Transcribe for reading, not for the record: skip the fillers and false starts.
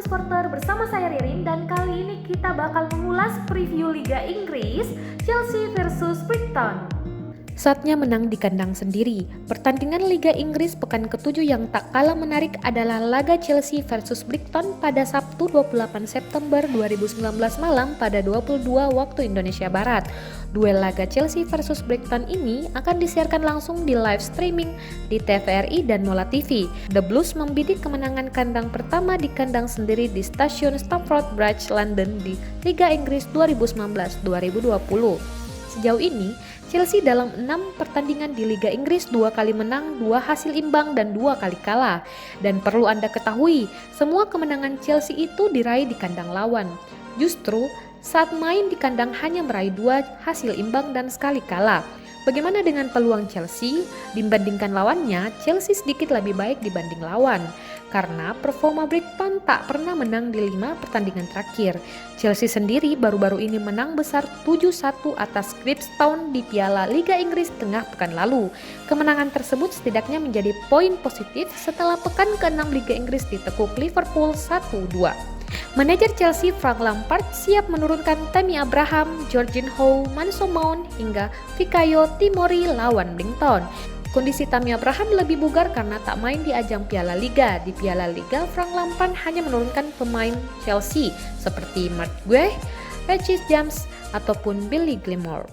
Supporter bersama saya Ririn dan kali ini kita bakal mengulas preview Liga Inggris Chelsea versus Brighton. Saatnya menang di kandang sendiri. Pertandingan Liga Inggris pekan ke-7 yang tak kalah menarik adalah laga Chelsea versus Brighton pada Sabtu 28 September 2019 malam pada 22 waktu Indonesia Barat. Duel laga Chelsea versus Brighton ini akan disiarkan langsung di live streaming di TVRI dan Mola TV. The Blues membidik kemenangan kandang pertama di kandang sendiri di stasiun Stamford Bridge, London di Liga Inggris 2019-2020. Sejauh ini, Chelsea dalam 6 pertandingan di Liga Inggris 2 kali menang, 2 hasil imbang, dan 2 kali kalah. Dan perlu Anda ketahui, semua kemenangan Chelsea itu diraih di kandang lawan. Justru, saat main di kandang hanya meraih 2 hasil imbang dan sekali kalah. Bagaimana dengan peluang Chelsea? Dibandingkan lawannya, Chelsea sedikit lebih baik dibanding lawan. Karena performa Brighton tak pernah menang di 5 pertandingan terakhir. Chelsea sendiri baru-baru ini menang besar 7-1 atas Crystal Town di Piala Liga Inggris tengah pekan lalu. Kemenangan tersebut setidaknya menjadi poin positif setelah pekan ke-6 Liga Inggris ditekuk Liverpool 1-2. Manajer Chelsea Frank Lampard siap menurunkan Tammy Abraham, Jorginho, Mason Mount hingga Fikayo Tomori lawan Brighton. Kondisi Tammy Abraham lebih bugar karena tak main di ajang Piala Liga. Di Piala Liga, Frank Lampard hanya menurunkan pemain Chelsea seperti Mark Guehi, Reece James, ataupun Billy Gilmour.